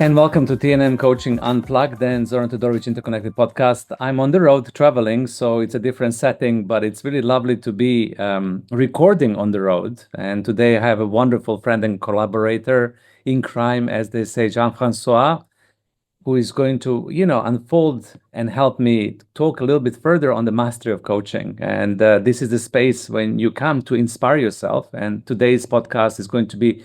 And welcome to TNM Coaching Unplugged and Zoran Todorovic Interconnected Podcast. I'm on the road traveling, so it's a different setting, but it's really lovely to be recording on the road. And today I have a wonderful friend and collaborator in crime, as they say, Jean-François, who is going to, unfold and help me talk a little bit further on the mastery of coaching. And this is the space when you come to inspire yourself. And today's podcast is going to be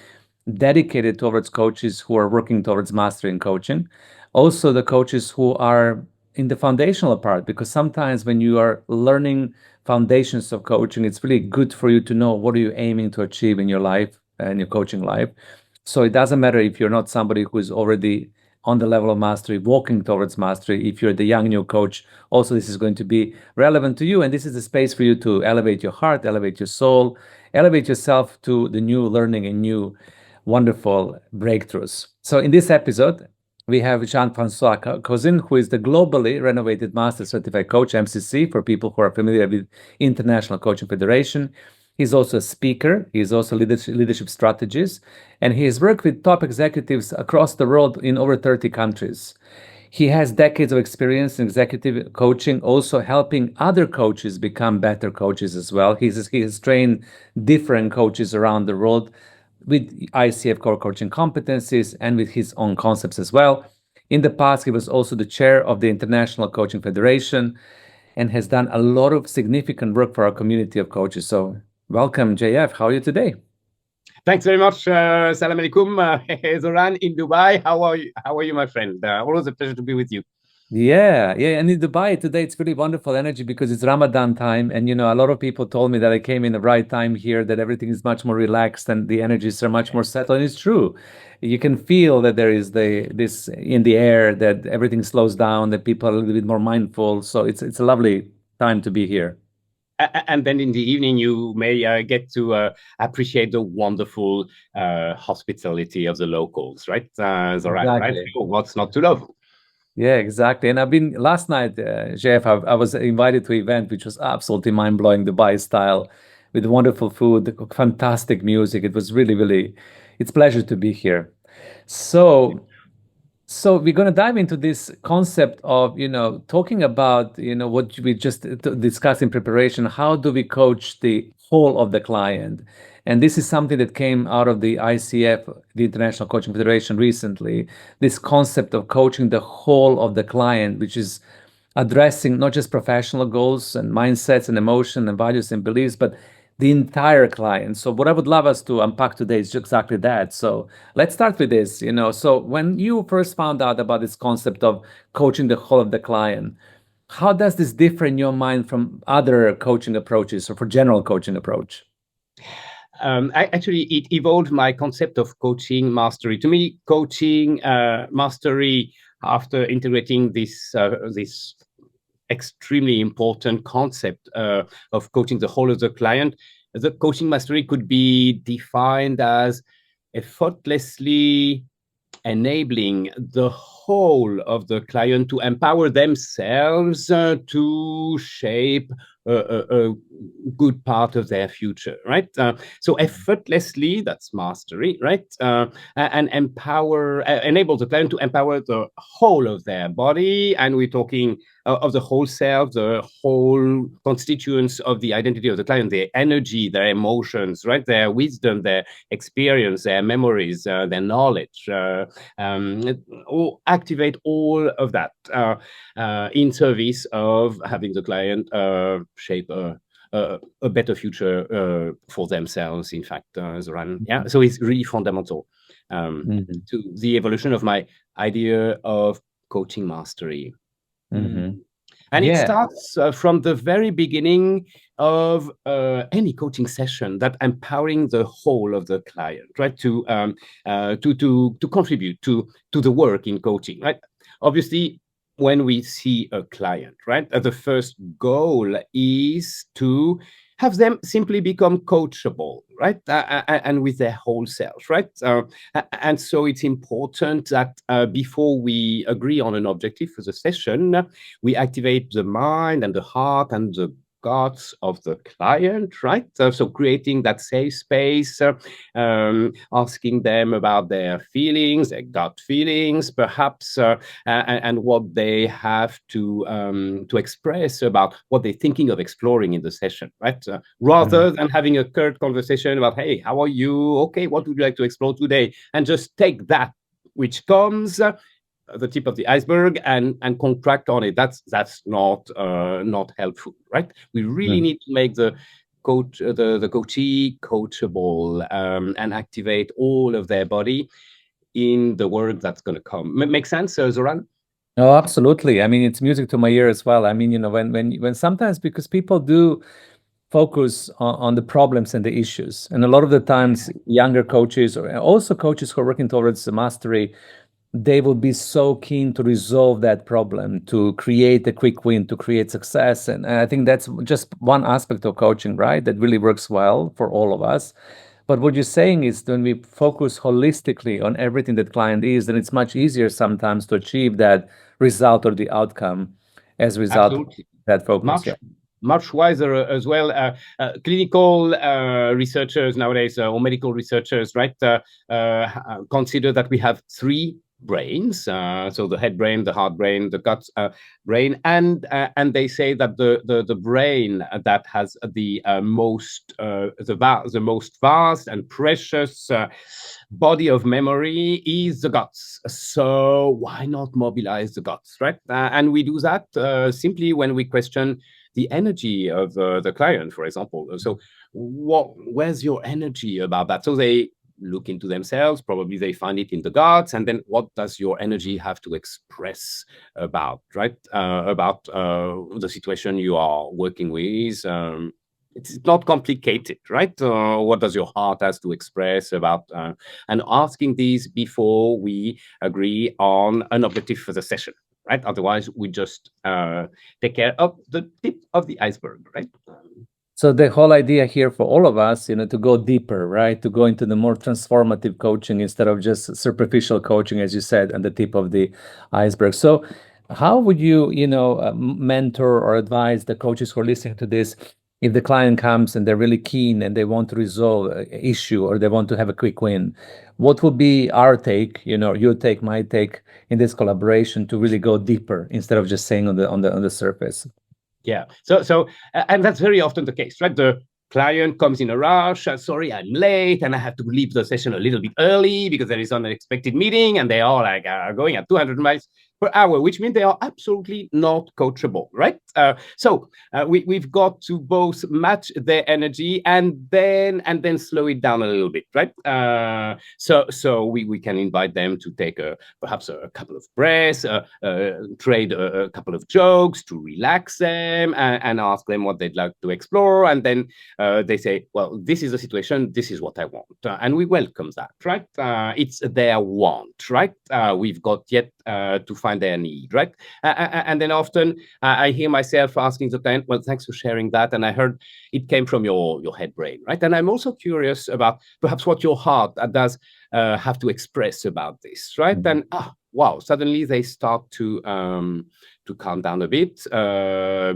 dedicated towards coaches who are working towards mastery in coaching. Also, the coaches who are in the foundational part, because sometimes when you are learning foundations of coaching, it's really good for you to know what are you aiming to achieve in your life and your coaching life. So it doesn't matter if you're not somebody who is already on the level of mastery, walking towards mastery. If you're the young new coach, also this is going to be relevant to you. And this is a space for you to elevate your heart, elevate your soul, elevate yourself to the new learning and new wonderful breakthroughs. So in this episode, we have Jean-François Cousin, who is the globally renovated Master Certified Coach, MCC, for people who are familiar with International Coaching Federation. He's also a speaker. He's also leadership strategist, and he has worked with top executives across the world in over 30 countries. He has decades of experience in executive coaching, also helping other coaches become better coaches as well. He has trained different coaches around the world with ICF core coaching competencies and with his own concepts as well. In the past, he was also the chair of the International Coaching Federation and has done a lot of significant work for our community of coaches. So welcome, JF. How are you today? Thanks very much. Salam alaikum, Zoran in Dubai. How are you? How are you, my friend? Always a pleasure to be with you. Yeah, yeah. And in Dubai today, it's really wonderful energy because it's Ramadan time. And, a lot of people told me that I came in the right time here, that everything is much more relaxed and the energies are much more settled. And it's true. You can feel that there is this in the air, that everything slows down, that people are a little bit more mindful. So it's a lovely time to be here. And then in the evening, you may get to appreciate the wonderful hospitality of the locals, right, Zoran? Right? Exactly. What's not to love? Yeah, exactly. And I've been last night, Jeff, I was invited to an event which was absolutely mind-blowing, Dubai style, with wonderful food, fantastic music. It was really, really, it's a pleasure to be here. So, so we're going to dive into this concept of, talking about, what we just discussed in preparation. How do we coach the whole of the client? And this is something that came out of the ICF, the International Coaching Federation, recently. This concept of coaching the whole of the client, which is addressing not just professional goals and mindsets and emotion and values and beliefs, but the entire client. So what I would love us to unpack today is exactly that. So let's start with this. So when you first found out about this concept of coaching the whole of the client, how does this differ in your mind from other coaching approaches or for general coaching approach? Actually, it evolved my concept of coaching mastery. To me, coaching mastery, after integrating this extremely important concept of coaching the whole of the client, the coaching mastery could be defined as effortlessly enabling the whole of the client to empower themselves to shape a good part of their future, right? So effortlessly, that's mastery, right? And enable the client to empower the whole of their body. And we're talking of the whole self, the whole constituents of the identity of the client, their energy, their emotions, right? Their wisdom, their experience, their memories, their knowledge, or activate all of that in service of having the client shape a better future for themselves, in fact, Zoran. Yeah, so it's really fundamental to the evolution of my idea of coaching mastery. And it Yeah. starts from the very beginning of any coaching session, that empowering the whole of the client, right, to contribute to the work in coaching, right? Obviously, when we see a client, right, the first goal is to have them simply become coachable, right, and with their whole self, right? And so it's important that before we agree on an objective for the session, we activate the mind and the heart and the guts of the client, right? So creating that safe space, asking them about their feelings, their gut feelings, perhaps, and what they have to express about what they're thinking of exploring in the session, right? Rather than having a curt conversation about, hey, how are you? Okay, what would you like to explore today? And just take that which comes, the tip of the iceberg, and contract on it. That's not helpful, right? We really need to make the coachee coachable, and activate all of their body in the work that's going to come. Make sense, Zoran? Oh, absolutely. I mean, it's music to my ear as well. I mean, when sometimes, because people do focus on the problems and the issues, and a lot of the times younger coaches, or also coaches who are working towards the mastery, they will be so keen to resolve that problem, to create a quick win, to create success. And I think that's just one aspect of coaching, right? That really works well for all of us. But what you're saying is when we focus holistically on everything that client is, then it's much easier sometimes to achieve that result or the outcome as a result of Absolutely. that focus. Much Yeah. much wiser as well. Clinical researchers nowadays, or medical researchers, right, consider that we have three brains. So the head brain, the heart brain, the gut brain, and they say that the brain that has the most vast and precious body of memory is the guts. So why not mobilize the guts, right? And we do that simply when we question the energy of the client, for example. So where's your energy about that? So they look into themselves, probably they find it in the guts, and then what does your energy have to express about, right? About the situation you are working with. It's not complicated, right? What does your heart has to express about, and asking these before we agree on an objective for the session, right? Otherwise, we just take care of the tip of the iceberg, right? So the whole idea here for all of us, to go deeper, right? To go into the more transformative coaching instead of just superficial coaching, as you said, and the tip of the iceberg. So how would you, mentor or advise the coaches who are listening to this if the client comes and they're really keen and they want to resolve an issue or they want to have a quick win? What would be our take, your take, my take in this collaboration to really go deeper instead of just saying on the surface? Yeah. So, and that's very often the case, right? The client comes in a rush. Sorry, I'm late, and I have to leave the session a little bit early because there is an unexpected meeting, and they are like going at 200 miles per hour, which means they are absolutely not coachable, right? So we've got to both match their energy and then slow it down a little bit, right? So we can invite them to take perhaps a couple of breaths, trade a couple of jokes to relax them, and ask them what they'd like to explore, and then they say, well, this is the situation, this is what I want, and we welcome that, right? It's their want, right? We've got yet to find their need, right? And then often I hear myself asking the client, well, thanks for sharing that, and I heard it came from your head brain, right? And I'm also curious about perhaps what your heart does have to express about this, right? And wow, suddenly they start to calm down a bit,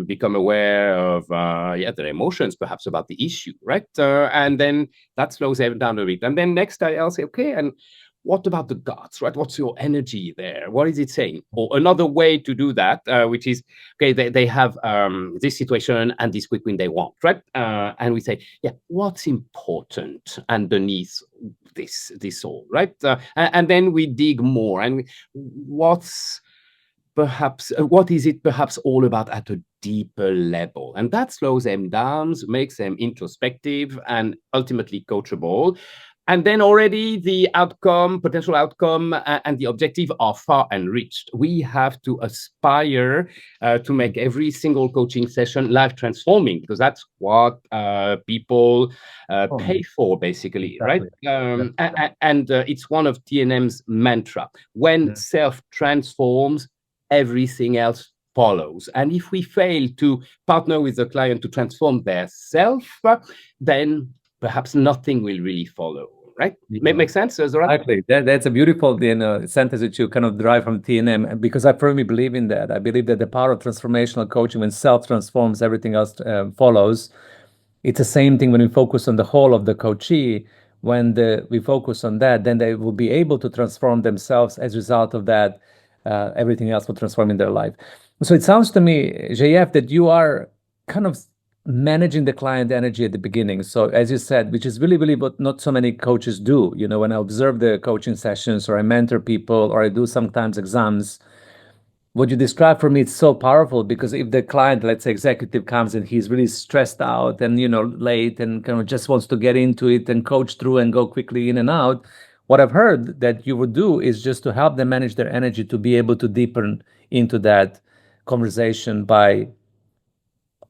become aware of their emotions, perhaps about the issue, right? And then that slows them down a bit. And then next I'll say, okay, and what about the guts, right? What's your energy there? What is it saying? Or another way to do that, which is, okay, they have this situation and this quick win they want, right? And we say, yeah, what's important underneath this all, right? And then we dig more, and what is it perhaps all about at a deeper level? And that slows them down, makes them introspective and ultimately coachable. And then already the potential outcome, and the objective are far enriched. We have to aspire to make every single coaching session life transforming, because that's what people pay for, basically, Exactly. right? And it's one of TNM's mantra. When self transforms, everything else follows. And if we fail to partner with the client to transform their self, then perhaps nothing will really follow. right? Yeah. Make sense, Zoran? Exactly. That's a beautiful, sentence that you kind of derive from TNM, because I firmly believe in that. I believe that the power of transformational coaching, when self transforms, everything else follows. It's the same thing when we focus on the whole of the coachee. When we focus on that, then they will be able to transform themselves as a result of that. Everything else will transform in their life. So it sounds to me, JF, that you are kind of managing the client energy at the beginning. So as you said, which is really, really what not so many coaches do. When I observe the coaching sessions, or I mentor people, or I do sometimes exams, what you described for me, it's so powerful, because if the client, let's say executive, comes and he's really stressed out and late and kind of just wants to get into it and coach through and go quickly in and out, what I've heard that you would do is just to help them manage their energy to be able to deepen into that conversation by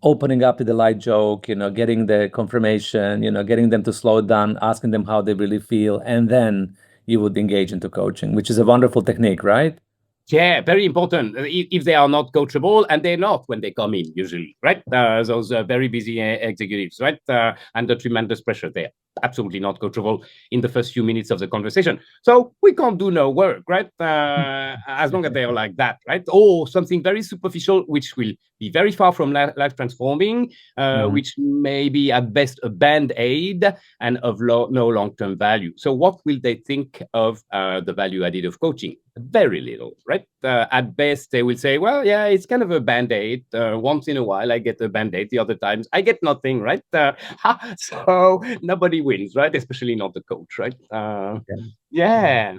opening up with a light joke, getting the confirmation, getting them to slow down, asking them how they really feel, and then you would engage into coaching, which is a wonderful technique, right? Yeah, very important. If they are not coachable, and they're not when they come in, usually, right? Those very busy executives, right? Under tremendous pressure, they're absolutely not coachable in the first few minutes of the conversation. So we can't do no work, right? As long as they are like that, right? Or something very superficial, which will be very far from life transforming, which may be at best a band-aid and of no long-term value. So what will they think of the value added of coaching? Very little, right? At best, they will say, well, yeah, it's kind of a band-aid. Once in a while, I get a band-aid. The other times, I get nothing, right? So nobody wins, right? Especially not the coach, right? Yeah.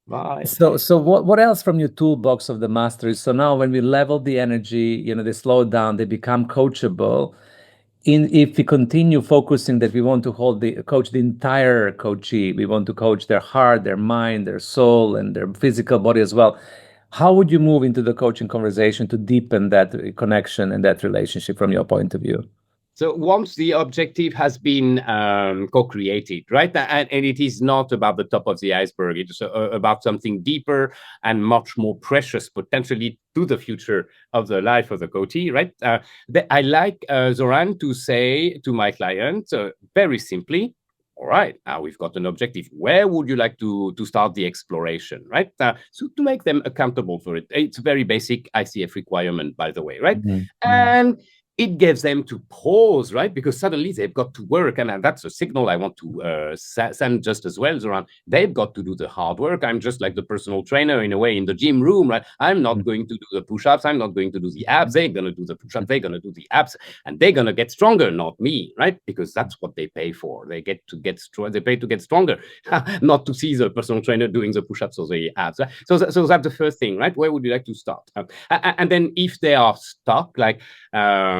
Right. So what else from your toolbox of the masters? So now when we level the energy, they slow down, they become coachable. If we continue focusing that we want to coach the entire coachee, we want to coach their heart, their mind, their soul, and their physical body as well. How would you move into the coaching conversation to deepen that connection and that relationship from your point of view? So once the objective has been co-created, right, and it is not about the top of the iceberg, it's about something deeper and much more precious, potentially to the future of the life of the coachee, right? I like Zoran to say to my client very simply, all right, now we've got an objective. Where would you like to start the exploration, right? So to make them accountable for it. It's a very basic ICF requirement, by the way, right? And it gives them to pause, right? Because suddenly they've got to work. And that's a signal I want to send just as well, Zoran. They've got to do the hard work. I'm just like the personal trainer in a way in the gym room, right? I'm not going to do the push-ups. I'm not going to do the abs. They're going to do the push-ups. They're going to do the abs. And they're going to get stronger, not me, right? Because that's what they pay for. They get to get strong. They pay to get stronger, not to see the personal trainer doing the push-ups or the abs. So that's the first thing, right? Where would you like to start? And then if they are stuck, like,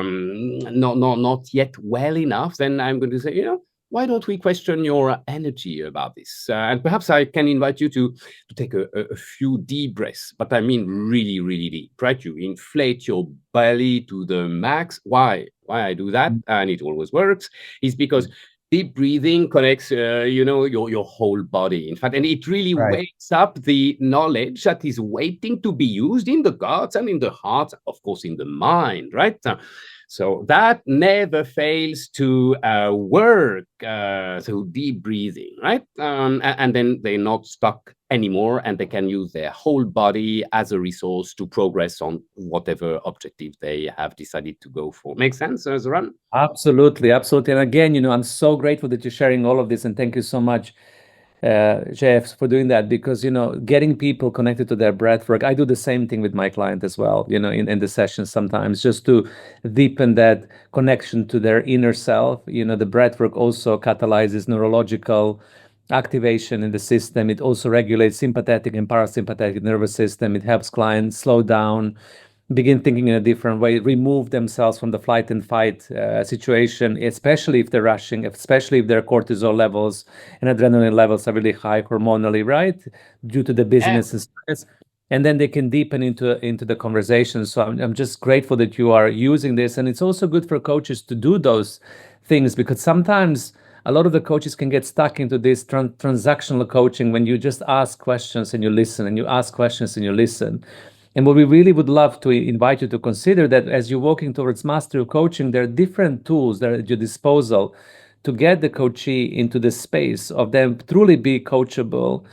not yet well enough, then I'm going to say, why don't we question your energy about this? And perhaps I can invite you to take a few deep breaths, but I mean really, really deep, right? You inflate your belly to the max. Why I do that, and it always works, is because deep breathing connects, your whole body, in fact, and it really wakes up the knowledge that is waiting to be used in the guts and in the heart, of course, in the mind, right? So that never fails to work. So deep breathing, right? And then they're not stuck anymore, and they can use their whole body as a resource to progress on whatever objective they have decided to go for. Make sense, Zoran? Absolutely. And again, I'm so grateful that you're sharing all of this, and thank you so much, Jeff, for doing that, because getting people connected to their breath work. I do the same thing with my client as well, in the sessions sometimes, just to deepen that connection to their inner self. The breath work also catalyzes neurological activation in the system. It also regulates sympathetic and parasympathetic nervous system. It helps clients slow down, begin thinking in a different way, remove themselves from the flight and fight situation, especially if they're rushing, especially if their cortisol levels and adrenaline levels are really high hormonally, right? Due to the busyness and stress. And then they can deepen into the conversation. So I'm just grateful that you are using this. And it's also good for coaches to do those things, because sometimes a lot of the coaches can get stuck into this transactional coaching, when you just ask questions and you listen, and you ask questions and you listen. And what we really would love to invite you to consider, that as you're walking towards mastery coaching, there are different tools that are at your disposal to get the coachee into the space of them truly be coachable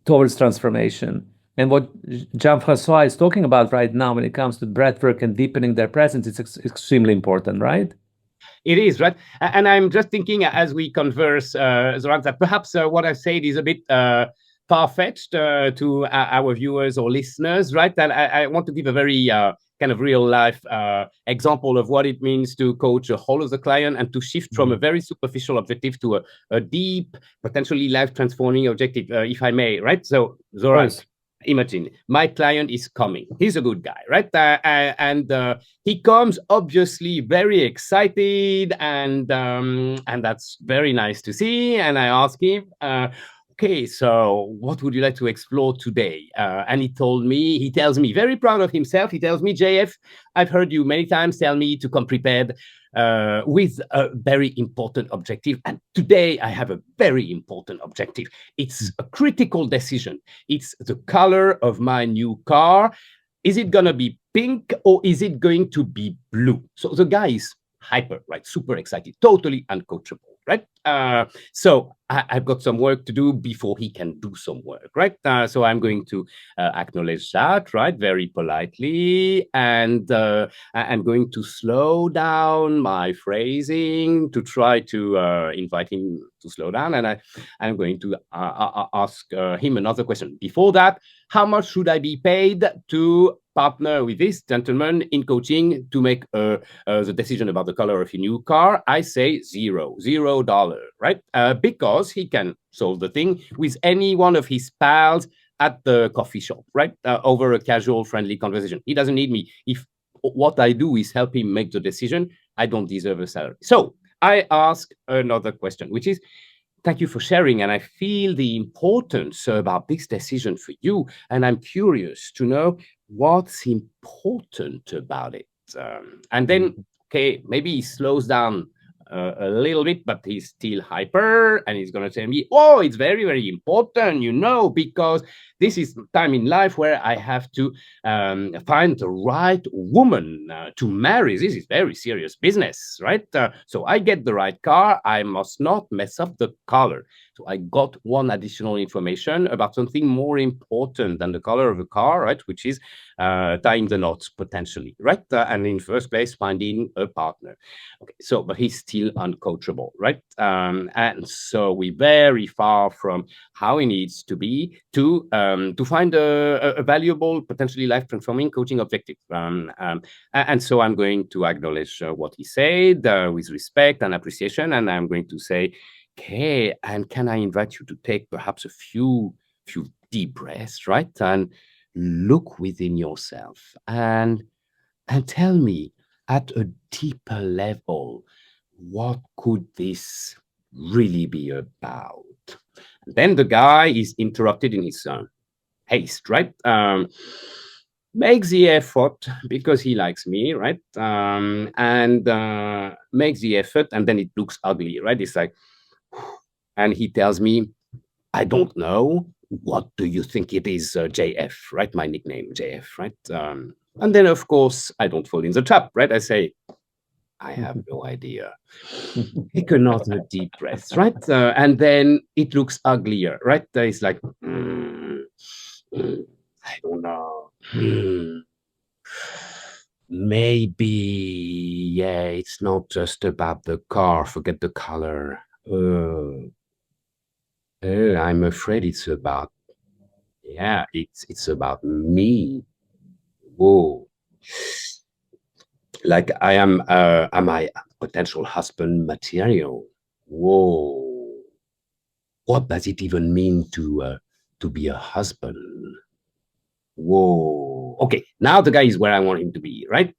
towards transformation. And what Jean-François is talking about right now when it comes to breathwork and deepening their presence, it's extremely important, right? It is, right? And I'm just thinking as we converse, Zoran, that perhaps what I've said is a bit far-fetched to our viewers or listeners, right? And I want to give a very kind of real-life example of what it means to coach a whole of the client and to shift from a very superficial objective to a deep, potentially life-transforming objective, if I may, right? So, Zoran, imagine my client is coming. He's a good guy, right? And he comes obviously very excited, and that's very nice to see. And I ask him, okay, so what would you like to explore today? And he tells me, very proud of himself. He tells me, JF, I've heard you many times tell me to come prepared with a very important objective. And today I have a very important objective. It's a critical decision. It's the color of my new car. Is it going to be pink or is it going to be blue? So the guy is hyper, right? Super excited, totally uncoachable, right? So I've got some work to do before he can do some work, right? So I'm going to acknowledge that, right? Very politely. And I'm going to slow down my phrasing to try to invite him to slow down. And I'm going to ask him another question. Before that, how much should I be paid to partner with this gentleman in coaching to make the decision about the color of your new car? I say $0, right? Because he can solve the thing with any one of his pals at the coffee shop, right? Over a casual, friendly conversation. He doesn't need me. If what I do is help him make the decision, I don't deserve a salary. So I ask another question, which is, thank you for sharing. And I feel the importance about this decision for you. And I'm curious to know what's important about it. And then, okay, maybe he slows down a little bit, but he's still hyper, and he's going to tell me, oh, it's very, very important, because this is time in life where I have to find the right woman to marry. This is very serious business, right? So I get the right car. I must not mess up the color. So I got one additional information about something more important than the color of the car, right? Which is tying the knots potentially, right? And in first place, finding a partner. Okay, so but he's still uncoachable, right? And so we're very far from how he needs to be to find a valuable, potentially life-transforming coaching objective. And so I'm going to acknowledge what he said with respect and appreciation, and I'm going to say, okay, and can I invite you to take perhaps a few deep breaths, right? And look within yourself and tell me at a deeper level, what could this really be about? Then the guy is interrupted in his haste, right? Makes the effort because he likes me, right? And makes the effort, and then it looks ugly, right? It's like, and he tells me, I don't know. What do you think it is, JF, right? My nickname, JF, right? And then, of course, I don't fall in the trap, right? I say, I have no idea. Take another deep breath, right? And then it looks uglier, right? It's like, I don't know. Maybe, yeah, it's not just about the car. Forget the color. I'm afraid it's about, yeah, it's about me. Whoa. Like am I potential husband material? Whoa. What does it even mean to be a husband? Whoa. Okay, now the guy is where I want him to be, right?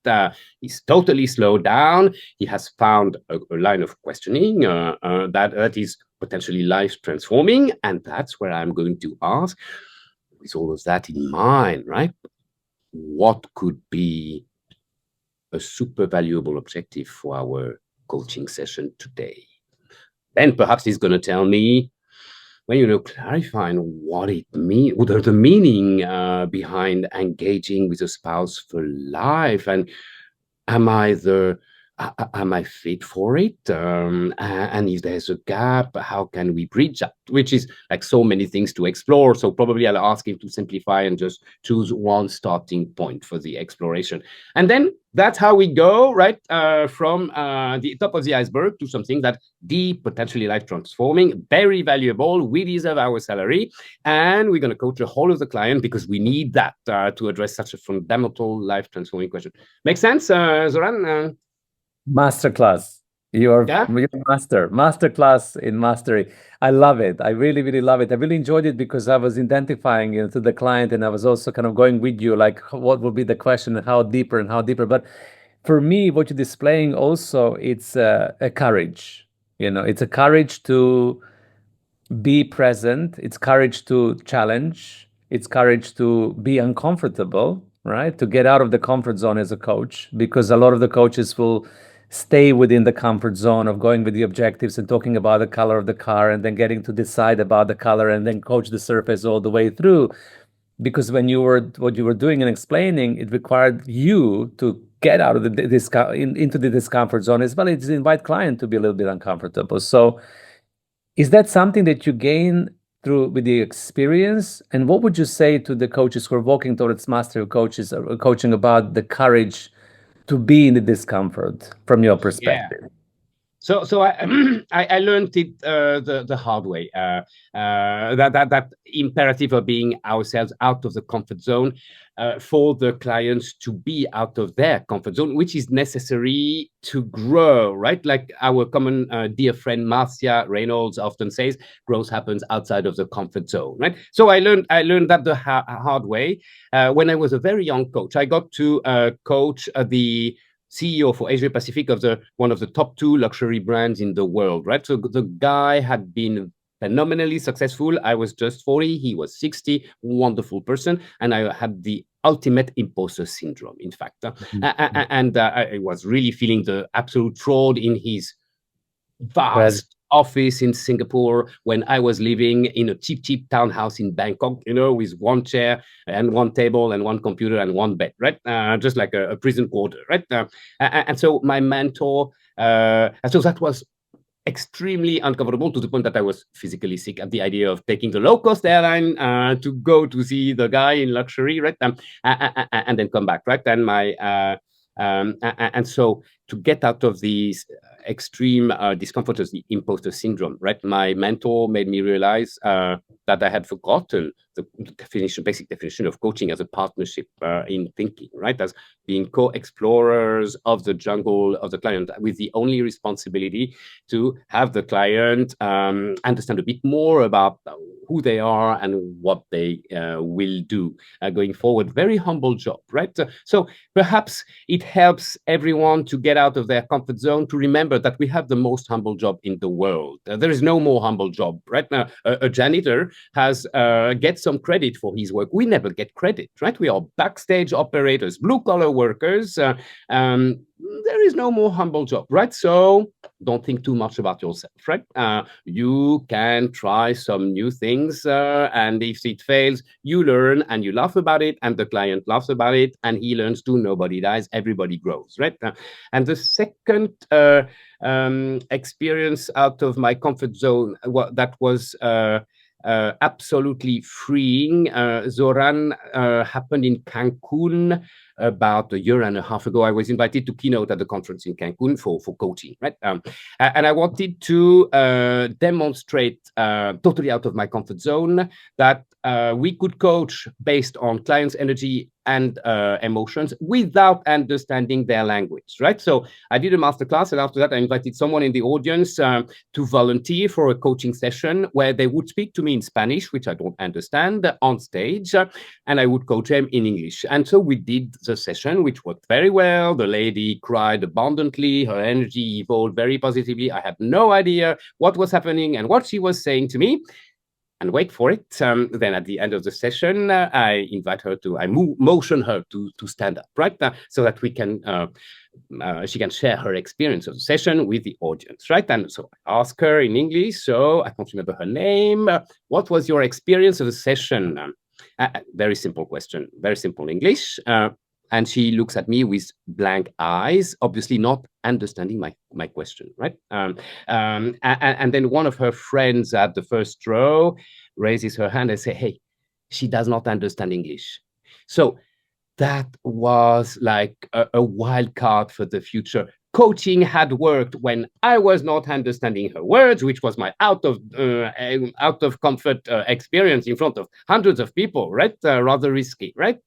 He's totally slowed down. He has found a line of questioning that is potentially life transforming. And that's where I'm going to ask, with all of that in mind, right? What could be a super valuable objective for our coaching session today? Then perhaps he's going to tell me, well, clarifying what it means, what are the meaning behind engaging with a spouse for life, and am I the am I fit for it? And if there's a gap, how can we bridge that? Which is like so many things to explore. So probably I'll ask him to simplify and just choose one starting point for the exploration. And then that's how we go, right? From the top of the iceberg to something that deep, potentially life transforming, very valuable. We deserve our salary. And we're going to coach the whole of the client because we need that to address such a fundamental life transforming question. Make sense, Zoran? Masterclass. You're Yeah. masterclass in mastery. I love it. I really, really love it. I really enjoyed it because I was identifying, to the client, and I was also kind of going with you, like what will be the question and how deeper and how deeper. But for me, what you're displaying also, it's a courage. It's a courage to be present. It's courage to challenge. It's courage to be uncomfortable, right? To get out of the comfort zone as a coach, because a lot of the coaches will stay within the comfort zone of going with the objectives and talking about the color of the car and then getting to decide about the color and then coach the surface all the way through. Because what you were doing and explaining, it required you to get out of into the discomfort zone as well. It's invite client to be a little bit uncomfortable. So is that something that you gain through with the experience? And what would you say to the coaches who are walking towards master coaches or coaching about the courage to be in the discomfort from your Yeah. perspective? So I I learned it the hard way. That imperative of being ourselves out of the comfort zone for the clients to be out of their comfort zone, which is necessary to grow, right? Like our common dear friend Marcia Reynolds often says, growth happens outside of the comfort zone, right? So I learned that the hard way when I was a very young coach. I got to coach the CEO for Asia Pacific of one of the top 2 luxury brands in the world, right? So the guy had been phenomenally successful. I was just 40, he was 60, wonderful person, and I had the ultimate imposter syndrome, in fact. And I was really feeling the absolute fraud in his Well, vast office in Singapore when I was living in a cheap townhouse in Bangkok, with one chair and one table and one computer and one bed, right? Just like a prison quarter, right? And so my mentor, and so that was extremely uncomfortable to the point that I was physically sick at the idea of taking the low-cost airline to go to see the guy in luxury, right? And then come back, right? And so to get out of these extreme discomfort of the imposter syndrome, right? My mentor made me realize that I had forgotten the basic definition of coaching as a partnership in thinking, right? As being co-explorers of the jungle of the client with the only responsibility to have the client understand a bit more about who they are and what they will do going forward. Very humble job, right? So perhaps it helps everyone to get out of their comfort zone, to remember that we have the most humble job in the world. There is no more humble job, right? Now, a janitor gets some credit for his work. We never get credit, right? We are backstage operators, blue-collar workers. There is no more humble job, right? So don't think too much about yourself, right? You can try some new things, and if it fails, you learn and you laugh about it, and the client laughs about it, and he learns too. Nobody dies, everybody grows, right? And the second experience out of my comfort zone, that was absolutely freeing. Zoran happened in Cancun about a year and a half ago. I was invited to keynote at the conference in Cancun for coaching, right? And I wanted to demonstrate totally out of my comfort zone that we could coach based on clients' energy and emotions without understanding their language, right? So I did a masterclass, and after that, I invited someone in the audience to volunteer for a coaching session where they would speak to me in Spanish, which I don't understand, on stage, and I would coach them in English. And so we did the session, which worked very well. The lady cried abundantly. Her energy evolved very positively. I had no idea what was happening and what she was saying to me. And wait for it. Then at the end of the session, I invite her I motion her to stand up, right? So that she can share her experience of the session with the audience, right? And so I ask her in English, so I can't remember her name. What was your experience of the session? Very simple question, very simple English. And she looks at me with blank eyes, obviously not understanding my question, right? And then one of her friends at the first row raises her hand and say, hey, she does not understand English. So that was like a wild card for the future. Coaching had worked when I was not understanding her words, which was my out of comfort experience in front of hundreds of people, right? Rather risky, right?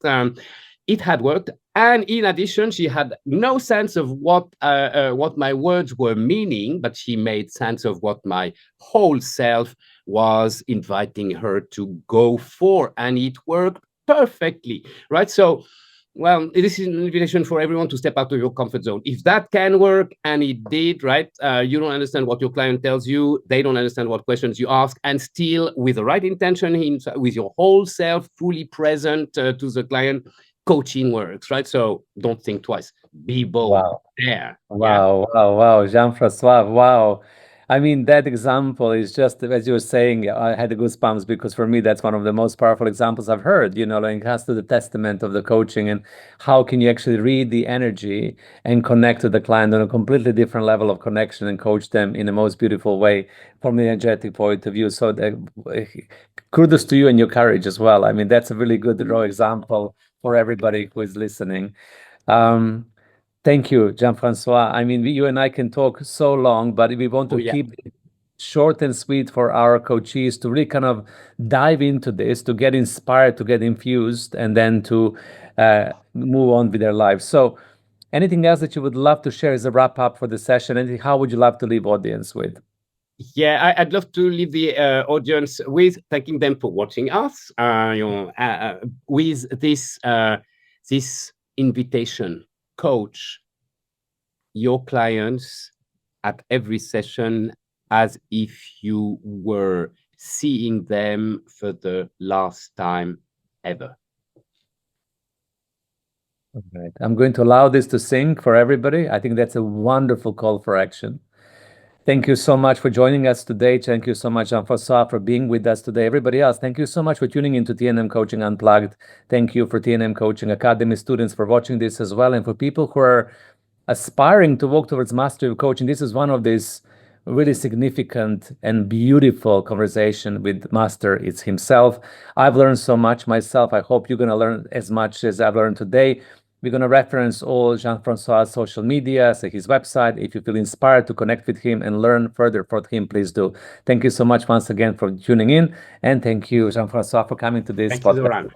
It had worked, and in addition, she had no sense of what my words were meaning, but she made sense of what my whole self was inviting her to go for, and it worked perfectly, right? So, well, this is an invitation for everyone to step out of your comfort zone. If that can work, and it did, right? You don't understand what your client tells you. They don't understand what questions you ask, and still, with the right intention, with your whole self fully present to the client, coaching works, right? So don't think twice. Be bold. Wow. There. Yeah. Wow. Jean-François, wow. I mean, that example is just, as you were saying, I had the goosebumps because for me, that's one of the most powerful examples I've heard, like it has to the testament of the coaching and how can you actually read the energy and connect to the client on a completely different level of connection and coach them in the most beautiful way from the energetic point of view. So kudos to you and your courage as well. I mean, that's a really good raw example for everybody who is listening. Thank you, Jean-François. I mean, you and I can talk so long, but we want to keep it short and sweet for our coaches to really kind of dive into this, to get inspired, to get infused, and then to move on with their lives. So anything else that you would love to share as a wrap up for the session? And how would you love to leave audience with? Yeah, I'd love to leave the audience with thanking them for watching us. With this invitation, coach your clients at every session as if you were seeing them for the last time ever. All right. I'm going to allow this to sink for everybody. I think that's a wonderful call for action. Thank you so much for joining us today. Thank you so much, Jean-François, for being with us today. Everybody else, thank you so much for tuning into TNM Coaching Unplugged. Thank you for TNM Coaching Academy students for watching this as well. And for people who are aspiring to walk towards mastery of coaching, this is one of these really significant and beautiful conversation with Master. It's himself. I've learned so much myself. I hope you're going to learn as much as I've learned today. We're going to reference all Jean-François' social media, so his website. If you feel inspired to connect with him and learn further from him, please do. Thank you so much once again for tuning in. And thank you, Jean-François, for coming to this podcast. Thank you, Zoran.